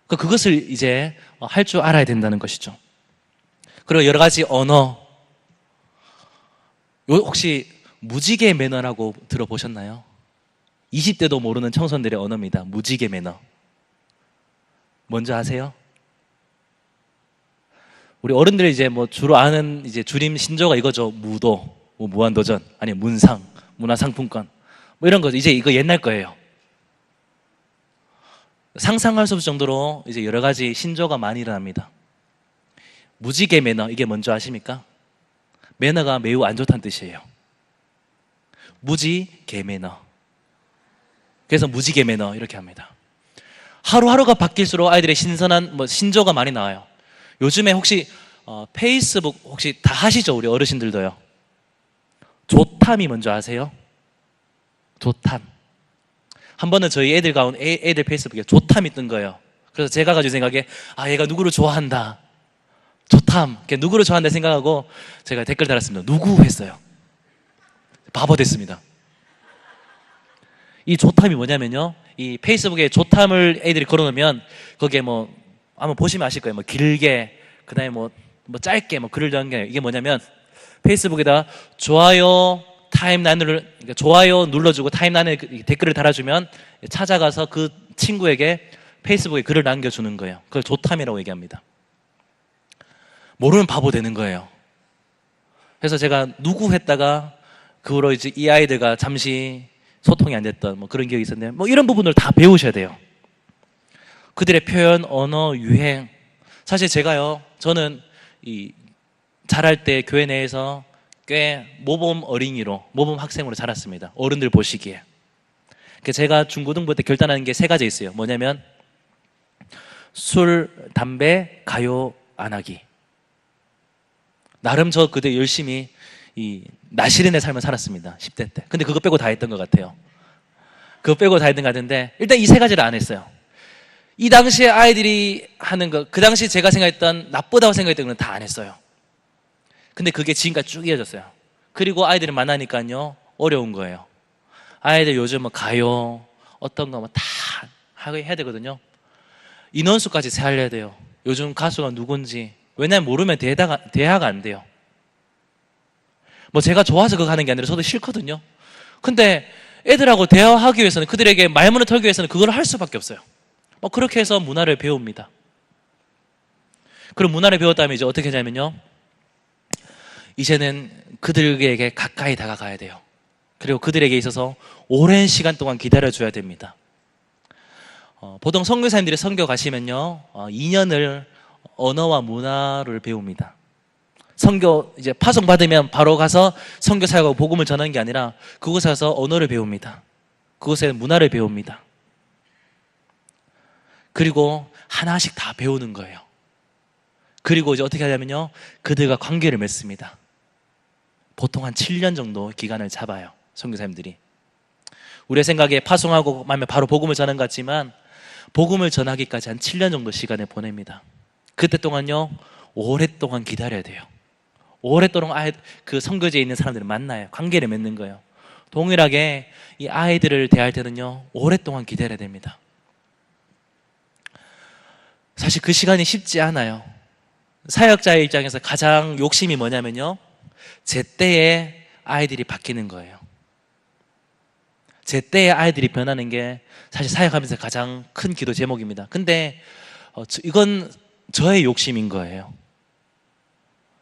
그것을 이제 할 줄 알아야 된다는 것이죠. 그리고 여러 가지 언어. 혹시 무지개 매너라고 들어보셨나요? 20대도 모르는 청소년들의 언어입니다. 무지개 매너. 뭔지 아세요? 우리 어른들이 이제 뭐 주로 아는 이제 줄임 신조어가 이거죠. 무도, 뭐 무한도전, 아니 문상, 문화상품권, 뭐 이런 거죠. 이제 이거 옛날 거예요. 상상할 수 없을 정도로 이제 여러 가지 신조어가 많이 일어납니다. 무지개 매너, 이게 뭔지 아십니까? 매너가 매우 안 좋다는 뜻이에요. 무지개 매너. 그래서 무지개 매너 이렇게 합니다. 하루하루가 바뀔수록 아이들의 신선한 뭐 신조어가 많이 나와요. 요즘에 혹시 페이스북 혹시 다 하시죠? 우리 어르신들도요. 조탐이 뭔지 아세요? 조탐. 한 번은 저희 애들 가운 애들 페이스북에 조탐이 뜬 거예요. 그래서 제가 가지고 생각에 얘가 누구를 좋아한다. 조탐. 누구를 좋아한다 생각하고 제가 댓글 달았습니다. 누구 했어요. 바보 됐습니다. 이 조탐이 뭐냐면요. 이 페이스북에 조탐을 애들이 걸어놓으면 거기에 뭐 한번 보시면 아실 거예요. 뭐 길게, 그 다음에 뭐 짧게 뭐 글을 넣은 게 이게 뭐냐면 페이스북에다 좋아요 타임라인을, 그러니까 좋아요 눌러주고 타임라인에 댓글을 달아주면 찾아가서 그 친구에게 페이스북에 글을 남겨주는 거예요. 그걸 조탐이라고 얘기합니다. 모르면 바보 되는 거예요. 그래서 제가 누구 했다가 그 후로 이제 이 아이들과 잠시 소통이 안 됐던 뭐 그런 기억이 있었는데, 뭐 이런 부분을 다 배우셔야 돼요. 그들의 표현, 언어, 유행. 사실 제가요, 저는 이 자랄 때 교회 내에서 꽤 모범 어린이로, 모범 학생으로 자랐습니다. 어른들 보시기에. 제가 중고등부 때 결단하는 게 세 가지 있어요. 뭐냐면 술, 담배, 가요 안 하기. 나름 저 그때 열심히 이 나시린의 삶을 살았습니다. 10대 때. 근데 그거 빼고 다 했던 것 같아요. 그거 빼고 다 했던 것 같은데 일단 이 세 가지를 안 했어요. 이 당시에 아이들이 하는 거, 그 당시 제가 생각했던 나쁘다고 생각했던 건 다 안 했어요. 근데 그게 지금까지 쭉 이어졌어요. 그리고 아이들을 만나니까요, 어려운 거예요. 아이들 요즘 뭐 가요, 어떤 거 뭐 다 해야 되거든요. 인원수까지 세알려야 돼요. 요즘 가수가 누군지. 왜냐면 모르면 대화가 안 돼요. 뭐 제가 좋아서 그거 하는 게 아니라 저도 싫거든요. 근데 애들하고 대화하기 위해서는, 그들에게 말문을 털기 위해서는 그걸 할 수밖에 없어요. 그렇게 해서 문화를 배웁니다. 그럼 문화를 배웠다면 이제 어떻게 하냐면요, 이제는 그들에게 가까이 다가가야 돼요. 그리고 그들에게 있어서 오랜 시간 동안 기다려줘야 됩니다. 보통 선교사님들이 선교 가시면요, 2년을 언어와 문화를 배웁니다. 선교 이제 파송 받으면 바로 가서 선교 사역하고 복음을 전하는 게 아니라 그곳에 가서 언어를 배웁니다. 그곳에 문화를 배웁니다. 그리고 하나씩 다 배우는 거예요. 그리고 이제 어떻게 하냐면요, 그들과 관계를 맺습니다. 보통 한 7년 정도 기간을 잡아요, 선교사님들이. 우리의 생각에 파송하고 하면 바로 복음을 전하는 것 같지만 복음을 전하기까지 한 7년 정도 시간을 보냅니다. 그때 동안요, 오랫동안 기다려야 돼요. 오랫동안 그 선교지에 있는 사람들을 만나요. 관계를 맺는 거예요. 동일하게 이 아이들을 대할 때는요, 오랫동안 기다려야 됩니다. 사실 그 시간이 쉽지 않아요. 사역자의 입장에서 가장 욕심이 뭐냐면요, 제때에 아이들이 바뀌는 거예요. 제때에 아이들이 변하는 게 사실 사역하면서 가장 큰 기도 제목입니다. 근데 이건 저의 욕심인 거예요.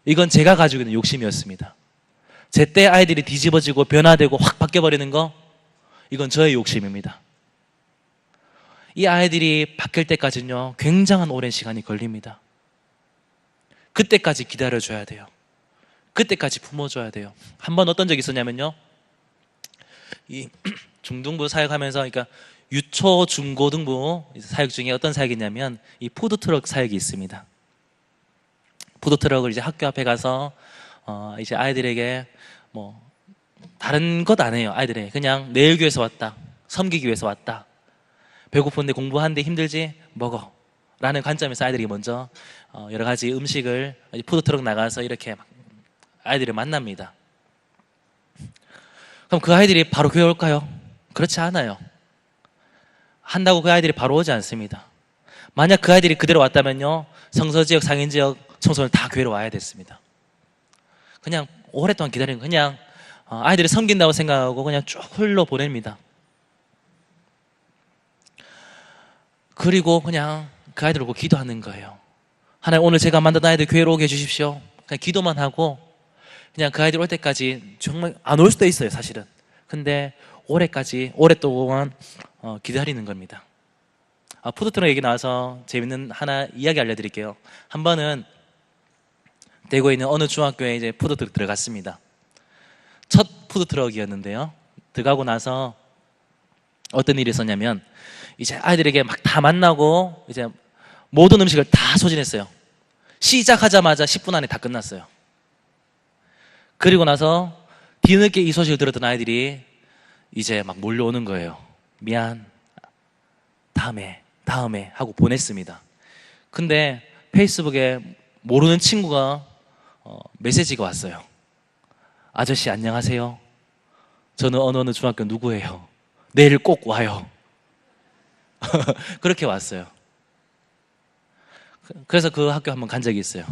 이건 제가 가지고 있는 욕심이었습니다. 제 때 아이들이 뒤집어지고 변화되고 확 바뀌어버리는 거, 이건 저의 욕심입니다. 이 아이들이 바뀔 때까지는요, 굉장한 오랜 시간이 걸립니다. 그때까지 기다려줘야 돼요. 그때까지 품어줘야 돼요. 한 번 어떤 적이 있었냐면요, 이 중등부 사역하면서, 그러니까 유초, 중고등부 사역 중에 어떤 사역이 있냐면, 이 푸드트럭 사역이 있습니다. 푸드트럭을 이제 학교 앞에 가서, 이제 아이들에게 뭐, 다른 것 안 해요. 아이들에게. 그냥 내일 교회에서 왔다. 섬기기 위해서 왔다. 배고픈데 공부하는데 힘들지? 먹어. 라는 관점에서 아이들이 먼저 여러 가지 음식을 푸드트럭 나가서 이렇게 아이들을 만납니다. 그럼 그 아이들이 바로 교회 올까요? 그렇지 않아요. 한다고 그 아이들이 바로 오지 않습니다. 만약 그 아이들이 그대로 왔다면요, 성서지역, 상인지역 청소년 다 교회로 와야 됐습니다. 그냥 오랫동안 기다리는, 그냥 아이들이 섬긴다고 생각하고 그냥 쭉 흘러보냅니다. 그리고 그냥 그 아이들 보고 기도하는 거예요. 하나님, 오늘 제가 만든 아이들 교회로 오게 해주십시오. 그냥 기도만 하고 그냥 그 아이들 올 때까지, 정말 안 올 수도 있어요, 사실은. 근데 오랫동안 기다리는 겁니다. 푸드트럭 얘기 나와서 재밌는 하나 이야기 알려드릴게요. 한 번은 대구에 있는 어느 중학교에 이제 푸드트럭 들어갔습니다. 첫 푸드트럭이었는데요, 들어가고 나서 어떤 일이 있었냐면, 이제 아이들에게 막 다 만나고 이제 모든 음식을 다 소진했어요. 시작하자마자 10분 안에 다 끝났어요. 그리고 나서 뒤늦게 이 소식을 들었던 아이들이 이제 막 몰려오는 거예요. 미안, 다음에 하고 보냈습니다. 근데 페이스북에 모르는 친구가 메시지가 왔어요. 아저씨 안녕하세요. 저는 어느 중학교 누구예요. 내일 꼭 와요. 그렇게 왔어요. 그래서 그 학교 한번 간 적이 있어요.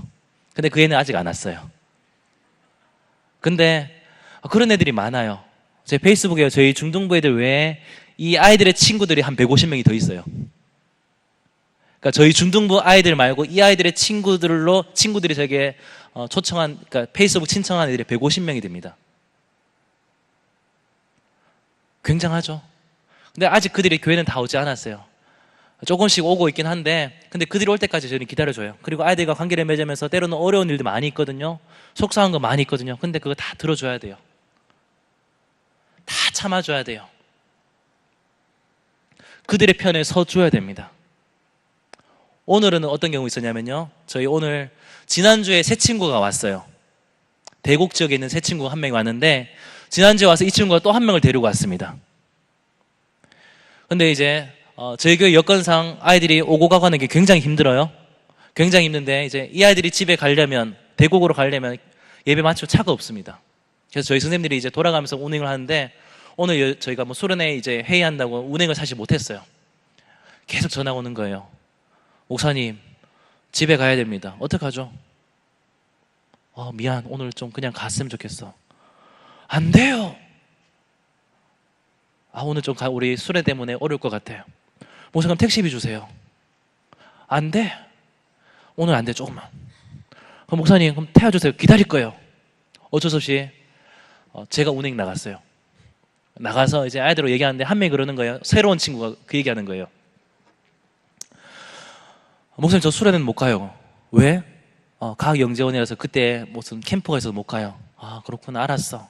근데 그 애는 아직 안 왔어요. 근데 그런 애들이 많아요. 제 페이스북에 저희 중등부 애들 외에 이 아이들의 친구들이 한 150명이 더 있어요. 그러니까 저희 중등부 아이들 말고 이 아이들의 친구들이 저에게 초청한, 그러니까 페이스북 신청한 애들이 150명이 됩니다. 굉장하죠. 근데 아직 그들이 교회는 다 오지 않았어요. 조금씩 오고 있긴 한데, 근데 그들이 올 때까지 저희는 기다려줘요. 그리고 아이들과 관계를 맺으면서 때로는 어려운 일도 많이 있거든요. 속상한 거 많이 있거든요. 근데 그거 다 들어줘야 돼요. 다 참아줘야 돼요. 그들의 편에 서줘야 됩니다. 오늘은 어떤 경우 있었냐면요, 저희 오늘 지난주에 새 친구가 왔어요. 대곡 지역에 있는 새 친구가 한 명이 왔는데, 지난주에 와서 이 친구가 또 한 명을 데리고 왔습니다. 근데 이제 저희 교회 여건상 아이들이 오고 가고 하는 게 굉장히 힘들어요. 굉장히 힘든데, 이제 이 아이들이 집에 가려면, 대곡으로 가려면 예배 마치고 차가 없습니다. 그래서 저희 선생님들이 이제 돌아가면서 운행을 하는데, 오늘 저희가 뭐 수련회 이제 회의한다고 운행을 사실 못했어요. 계속 전화가 오는 거예요. 목사님, 집에 가야 됩니다. 어떡하죠? 미안, 오늘 좀 그냥 갔으면 좋겠어. 안 돼요. 오늘 좀 우리 수련회 때문에 어려울 것 같아요. 목사님, 택시비 주세요. 안 돼. 오늘 안 돼, 조금만. 그럼 목사님, 그럼 태워주세요. 기다릴 거예요. 어쩔 수 없이 제가 운행 나갔어요. 나가서 이제 아이들하고 얘기하는데 한 명이 그러는 거예요. 새로운 친구가 그 얘기하는 거예요. 목사님, 저 수련회는 못 가요. 왜? 과학영재원이라서 그때 무슨 캠프가 있어서 못 가요. 그렇구나, 알았어.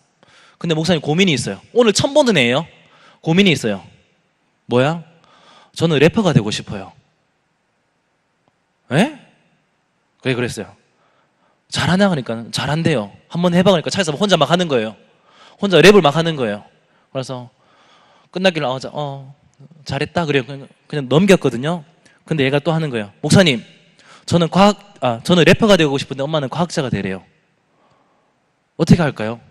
근데 목사님, 고민이 있어요. 오늘 처음 보는 애예요. 고민이 있어요. 뭐야? 저는 래퍼가 되고 싶어요. 에? 왜 그랬어요? 잘하나? 그러니까 잘한대요. 한번 해봐. 그러니까 차에서 혼자 막 하는 거예요. 혼자 랩을 막 하는 거예요. 그래서 끝나길래 잘했다 그래요. 그냥 넘겼거든요. 근데 얘가 또 하는 거예요. 목사님, 저는 저는 래퍼가 되고 싶은데 엄마는 과학자가 되래요. 어떻게 할까요?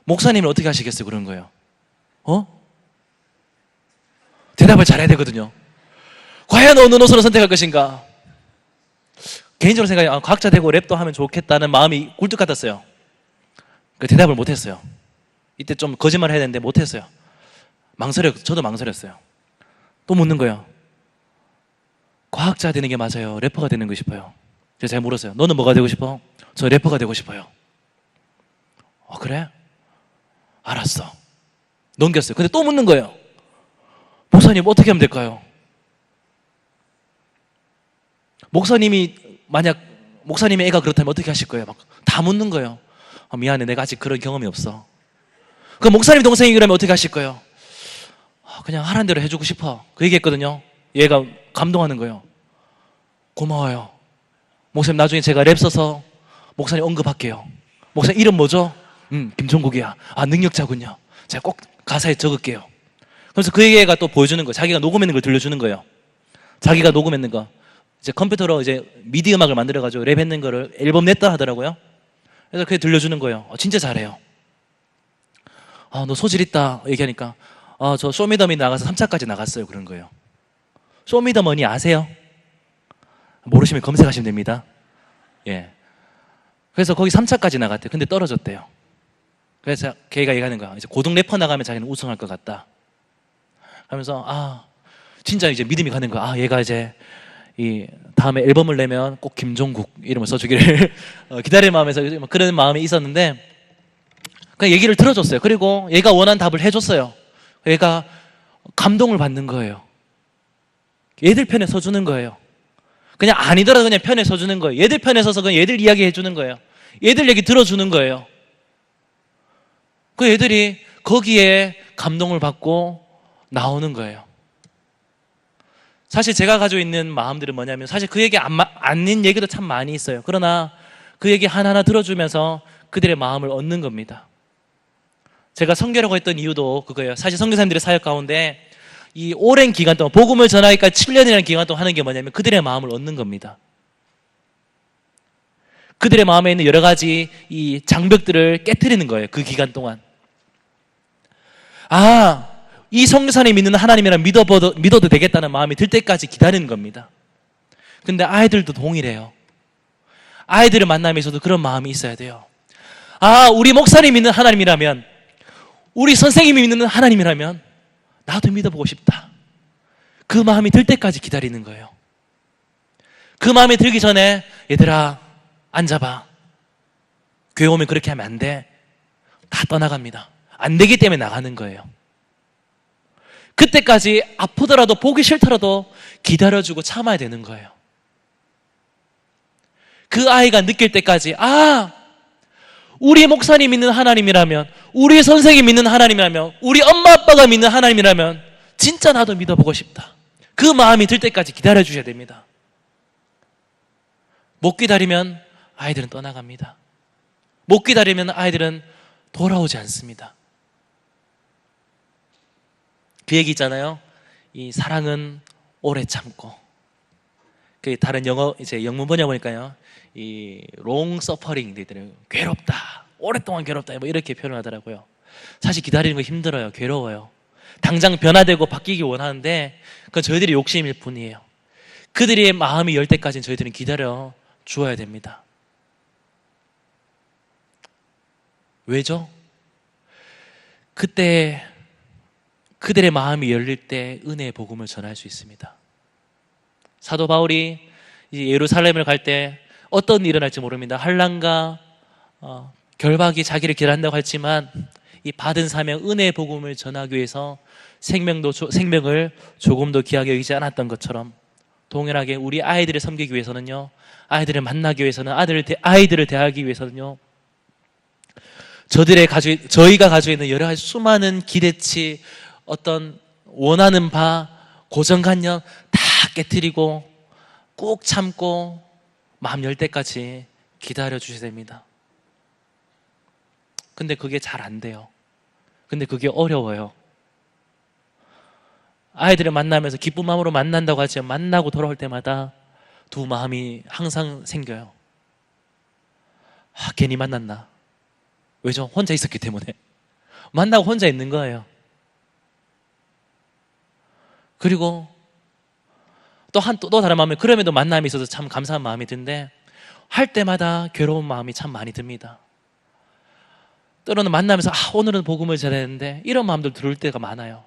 목사님은 어떻게 하시겠어요? 그런 거예요. 대답을 잘해야 되거든요. 과연 어느 노선을 선택할 것인가? 개인적으로 생각해, 과학자 되고 랩도 하면 좋겠다는 마음이 굴뚝 같았어요. 그 대답을 못했어요. 이때 좀 거짓말 해야 되는데 못했어요. 저도 망설였어요. 또 묻는 거예요. 과학자 되는 게 맞아요? 래퍼가 되는 거 싶어요? 그래서 제가 물었어요. 너는 뭐가 되고 싶어? 저 래퍼가 되고 싶어요. 그래? 알았어. 넘겼어요. 근데 또 묻는 거예요. 목사님 어떻게 하면 될까요? 만약 목사님의 애가 그렇다면 어떻게 하실 거예요? 막 다 묻는 거예요. 미안해, 내가 아직 그런 경험이 없어. 그럼 목사님 동생이 그러면 어떻게 하실 거예요? 그냥 하라는 대로 해주고 싶어. 그 얘기했거든요. 얘가 감동하는 거예요. 고마워요. 목사님 나중에 제가 랩 써서 목사님 언급할게요. 목사님 이름 뭐죠? 김종국이야. 능력자군요. 제가 꼭 가사에 적을게요. 그래서 그 얘기가 또 보여주는 거예요. 자기가 녹음했는 걸 들려주는 거예요. 자기가 녹음했는 거. 이제 컴퓨터로 이제 미디 음악을 만들어가지고 랩했는 거를 앨범 냈다 하더라고요. 그래서 그게 들려주는 거예요. 진짜 잘해요. 너 소질 있다. 얘기하니까 저 쇼미더머니 나가서 3차까지 나갔어요. 그런 거예요. 쇼미더머니 아세요? 모르시면 검색하시면 됩니다. 예. 그래서 거기 3차까지 나갔대요. 근데 떨어졌대요. 그래서 걔가 얘기하는 거야. 이제 고등 래퍼 나가면 자기는 우승할 것 같다. 하면서 진짜 이제 믿음이 가는 거야. 얘가 이제 이 다음에 앨범을 내면 꼭 김종국 이름을 써주기를 기다리는 마음에서 그런 마음이 있었는데 그냥 얘기를 들어줬어요. 그리고 얘가 원한 답을 해줬어요. 얘가 감동을 받는 거예요. 얘들 편에 서주는 거예요. 그냥 아니더라도 그냥 편에 서주는 거예요. 얘들 편에 서서 그냥 얘들 이야기 해주는 거예요. 얘들 얘기 들어주는 거예요. 그 얘들이 거기에 감동을 받고 나오는 거예요. 사실 제가 가지고 있는 마음들은 뭐냐면 사실 그 얘기 아닌 얘기도 참 많이 있어요. 그러나 그 얘기 하나하나 들어주면서 그들의 마음을 얻는 겁니다. 제가 선교라고 했던 이유도 그거예요. 사실 선교사님들의 사역 가운데 이 오랜 기간 동안 복음을 전하기까지 7년이라는 기간 동안 하는 게 뭐냐면 그들의 마음을 얻는 겁니다. 그들의 마음에 있는 여러 가지 이 장벽들을 깨트리는 거예요. 그 기간 동안. 이 선교사님 믿는 하나님이랑 믿어도 되겠다는 마음이 들 때까지 기다리는 겁니다. 근데 아이들도 동일해요. 아이들을 만나면서도 그런 마음이 있어야 돼요. 우리 목사님 믿는 하나님이라면, 우리 선생님이 믿는 하나님이라면 나도 믿어보고 싶다. 그 마음이 들 때까지 기다리는 거예요. 그 마음이 들기 전에 얘들아 앉아봐. 교회 오면 그렇게 하면 안 돼. 다 떠나갑니다. 안 되기 때문에 나가는 거예요. 그때까지 아프더라도 보기 싫더라도 기다려주고 참아야 되는 거예요. 그 아이가 느낄 때까지 우리 목사님 믿는 하나님이라면, 우리 선생님 믿는 하나님이라면, 우리 엄마 아빠가 믿는 하나님이라면 진짜 나도 믿어보고 싶다. 그 마음이 들 때까지 기다려주셔야 됩니다. 못 기다리면 아이들은 떠나갑니다. 못 기다리면 아이들은 돌아오지 않습니다. 그 얘기 있잖아요. 이 사랑은 오래 참고. 그 다른 영문 번역 보니까요. 이 long suffering 돼 있더라고요. 괴롭다. 오랫동안 괴롭다. 뭐 이렇게 표현을 하더라고요. 사실 기다리는 거 힘들어요. 괴로워요. 당장 변화되고 바뀌기 원하는데 그건 저희들이 욕심일 뿐이에요. 그들의 마음이 열 때까지는 저희들은 기다려 주어야 됩니다. 왜죠? 그때 그들의 마음이 열릴 때 은혜의 복음을 전할 수 있습니다. 사도 바울이 예루살렘을 갈 때 어떤 일이 일어날지 모릅니다. 환난과 결박이 자기를 기다린다고 했지만 이 받은 사명 은혜의 복음을 전하기 위해서 생명을 조금도 귀하게 여기지 않았던 것처럼 동일하게 우리 아이들을 섬기기 위해서는요, 아이들을 만나기 위해서는, 아이들을 대하기 위해서는요, 저희가 가지고 있는 여러 가지 수많은 기대치, 어떤 원하는 바, 고정관념 다 깨트리고 꼭 참고 마음 열 때까지 기다려 주셔야 됩니다. 근데 그게 잘 안 돼요. 근데 그게 어려워요. 아이들을 만나면서 기쁜 마음으로 만난다고 하지만 만나고 돌아올 때마다 두 마음이 항상 생겨요. 괜히 만났나? 왜죠? 혼자 있었기 때문에. 만나고 혼자 있는 거예요. 그리고 또 다른 마음에 그럼에도 만남이 있어서 참 감사한 마음이 드는데 할 때마다 괴로운 마음이 참 많이 듭니다. 때로는 만나면서 오늘은 복음을 전했는데 이런 마음들 들을 때가 많아요.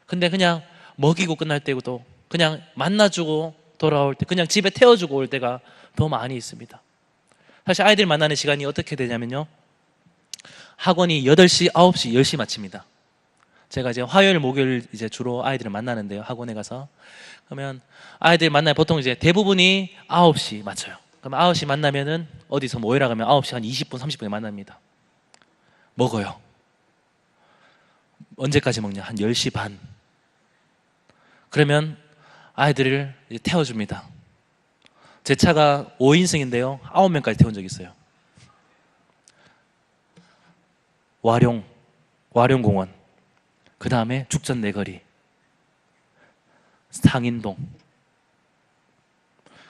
근데 그냥 먹이고 끝날 때고 또 그냥 만나주고 돌아올 때, 그냥 집에 태워주고 올 때가 더 많이 있습니다. 사실 아이들 만나는 시간이 어떻게 되냐면요. 학원이 8시, 9시, 10시 마칩니다. 제가 이제 화요일, 목요일 이제 주로 아이들을 만나는데요. 학원에 가서. 그러면 아이들 만나면 보통 이제 대부분이 9시 맞춰요. 그럼 9시 만나면은 어디서 모이라 가면 9시 한 20분, 30분에 만납니다. 먹어요. 언제까지 먹냐? 한 10시 반. 그러면 아이들을 이제 태워줍니다. 제 차가 5인승인데요. 9명까지 태운 적이 있어요. 와룡공원. 그 다음에 죽전내거리. 상인동.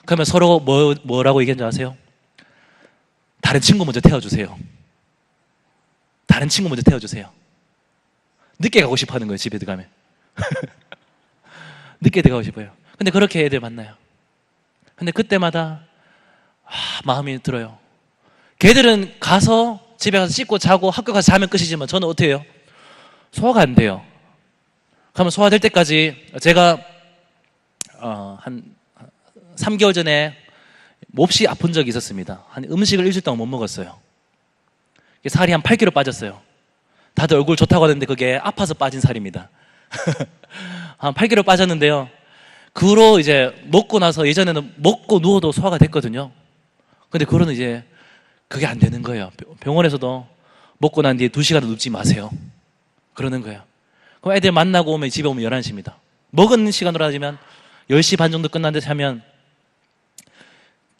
그러면 서로 뭐라고 얘기한 줄 아세요? 다른 친구 먼저 태워주세요. 다른 친구 먼저 태워주세요. 늦게 가고 싶어 하는 거예요, 집에 들어가면. 늦게 들어가고 싶어요. 근데 그렇게 애들 만나요. 근데 그때마다 마음이 들어요. 걔들은 가서 집에 가서 씻고 자고 학교 가서 자면 끝이지만 저는 어떻게 해요? 소화가 안 돼요. 그러면 소화될 때까지 제가 한 3개월 전에 몹시 아픈 적이 있었습니다. 한 음식을 일주일 동안 못 먹었어요. 살이 한 8kg 빠졌어요. 다들 얼굴 좋다고 하는데 그게 아파서 빠진 살입니다. 한 8kg 빠졌는데요. 그 후로 이제 먹고 나서 예전에는 먹고 누워도 소화가 됐거든요. 근데 그 후로는 이제 그게 안 되는 거예요. 병원에서도 먹고 난 뒤에 2시간 눕지 마세요. 그러는 거예요. 그럼 애들 만나고 오면 집에 오면 11시입니다. 먹은 시간으로 하자면 10시 반 정도 끝난 데 자면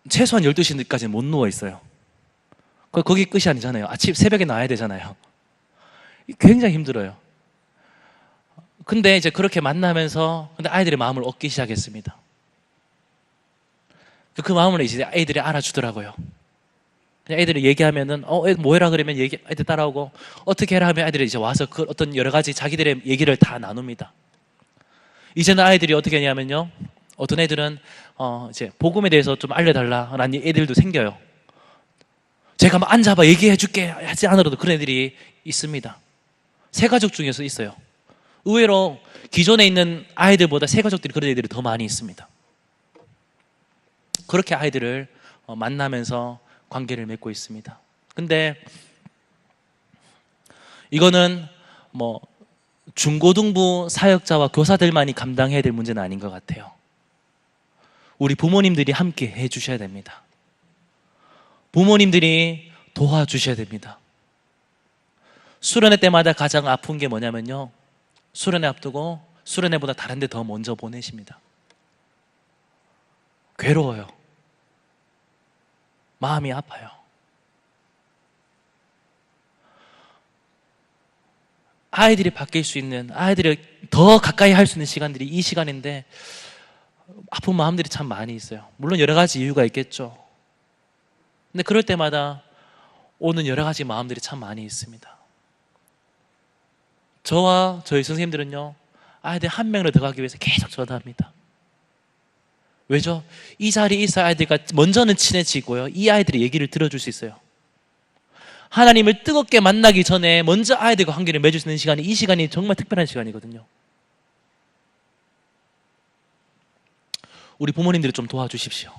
최소한 12시까지는 못 누워 있어요. 거기 끝이 아니잖아요. 아침 새벽에 나와야 되잖아요. 굉장히 힘들어요. 근데 이제 그렇게 만나면서 근데 아이들의 마음을 얻기 시작했습니다. 그 마음을 이제 애들이 알아주더라고요. 그냥 애들이 얘기하면은 뭐 해라 그러면 애들 따라오고 어떻게 해라 하면 애들이 이제 와서 그 어떤 여러 가지 자기들의 얘기를 다 나눕니다. 이제는 아이들이 어떻게 하냐면요. 어떤 애들은 이제 복음에 대해서 좀 알려달라라는 애들도 생겨요. 제가 막 앉아봐 얘기해 줄게 하지 않으라도 그런 애들이 있습니다. 새가족 중에서 있어요. 의외로 기존에 있는 아이들보다 새가족들이 그런 애들이 더 많이 있습니다. 그렇게 아이들을 만나면서 관계를 맺고 있습니다. 근데 이거는 뭐 중고등부 사역자와 교사들만이 감당해야 될 문제는 아닌 것 같아요. 우리 부모님들이 함께 해주셔야 됩니다. 부모님들이 도와주셔야 됩니다. 수련회 때마다 가장 아픈 게 뭐냐면요. 수련회 앞두고 수련회보다 다른 데 더 먼저 보내십니다. 괴로워요. 마음이 아파요. 아이들이 바뀔 수 있는, 아이들을 더 가까이 할 수 있는 시간들이 이 시간인데 아픈 마음들이 참 많이 있어요. 물론 여러 가지 이유가 있겠죠. 근데 그럴 때마다 오는 여러 가지 마음들이 참 많이 있습니다. 저와 저희 선생님들은요, 아이들 한 명으로 들어가기 위해서 계속 전화합니다. 왜죠? 이 자리에 있어야 아이들과 먼저는 친해지고요. 이 아이들의 얘기를 들어줄 수 있어요. 하나님을 뜨겁게 만나기 전에 먼저 아이들과 관계를 맺을 수 있는 시간이 이 시간이 정말 특별한 시간이거든요. 우리 부모님들이 좀 도와주십시오.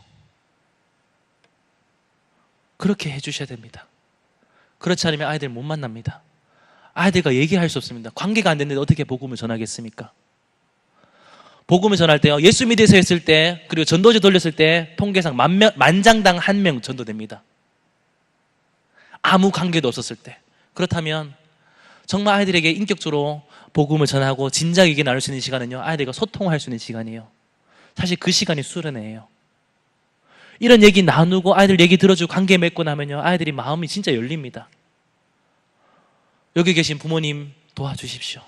그렇게 해주셔야 됩니다. 그렇지 않으면 아이들 못 만납니다. 아이들과 얘기할 수 없습니다. 관계가 안 됐는데 어떻게 복음을 전하겠습니까? 복음을 전할 때요, 예수 믿어서 했을 때, 그리고 전도지 돌렸을 때 통계상 만장당 1명 전도됩니다. 아무 관계도 없었을 때. 그렇다면 정말 아이들에게 인격적으로 복음을 전하고 진작 얘기 나눌 수 있는 시간은요, 아이들과 소통할 수 있는 시간이에요. 사실 그 시간이 수련회예요. 이런 얘기 나누고 아이들 얘기 들어주고 관계 맺고 나면요, 아이들이 마음이 진짜 열립니다. 여기 계신 부모님 도와주십시오.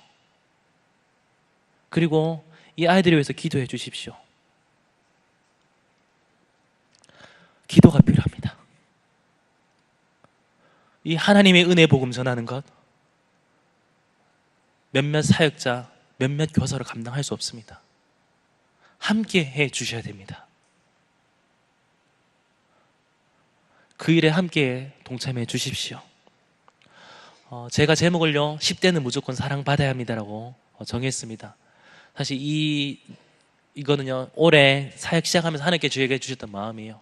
그리고 이 아이들을 위해서 기도해 주십시오. 기도가 필요합니다. 이 하나님의 은혜 복음 전하는 것 몇몇 사역자, 몇몇 교사로 감당할 수 없습니다. 함께 해 주셔야 됩니다. 그 일에 함께 동참해 주십시오. 제가 제목을요, 10대는 무조건 사랑받아야 합니다라고 정했습니다. 사실 이거는요, 올해 사역 시작하면서 하나님께 저에게 주셨던 마음이에요.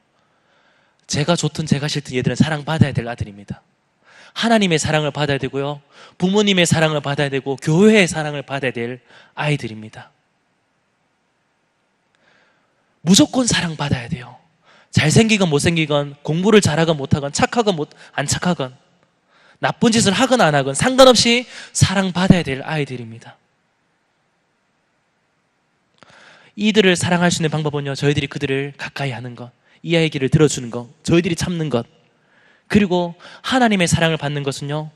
제가 좋든 제가 싫든 얘들은 사랑받아야 될 아들입니다. 하나님의 사랑을 받아야 되고요, 부모님의 사랑을 받아야 되고, 교회의 사랑을 받아야 될 아이들입니다. 무조건 사랑받아야 돼요. 잘생기건 못생기건, 공부를 잘하건 못하건, 착하건 안 착하건, 나쁜 짓을 하건 안 하건 상관없이 사랑받아야 될 아이들입니다. 이들을 사랑할 수 있는 방법은요, 저희들이 그들을 가까이 하는 것, 이 아이의 길을 들어주는 것, 저희들이 참는 것, 그리고 하나님의 사랑을 받는 것은요,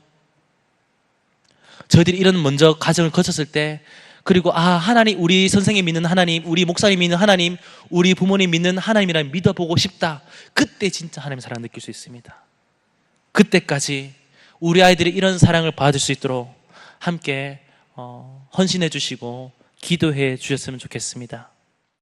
저희들이 이런 먼저 과정을 거쳤을 때, 그리고 하나님, 우리 선생님 믿는 하나님, 우리 목사님 믿는 하나님, 우리 부모님 믿는 하나님이라 믿어보고 싶다. 그때 진짜 하나님의 사랑을 느낄 수 있습니다. 그때까지 우리 아이들이 이런 사랑을 받을 수 있도록 함께 헌신해 주시고 기도해 주셨으면 좋겠습니다.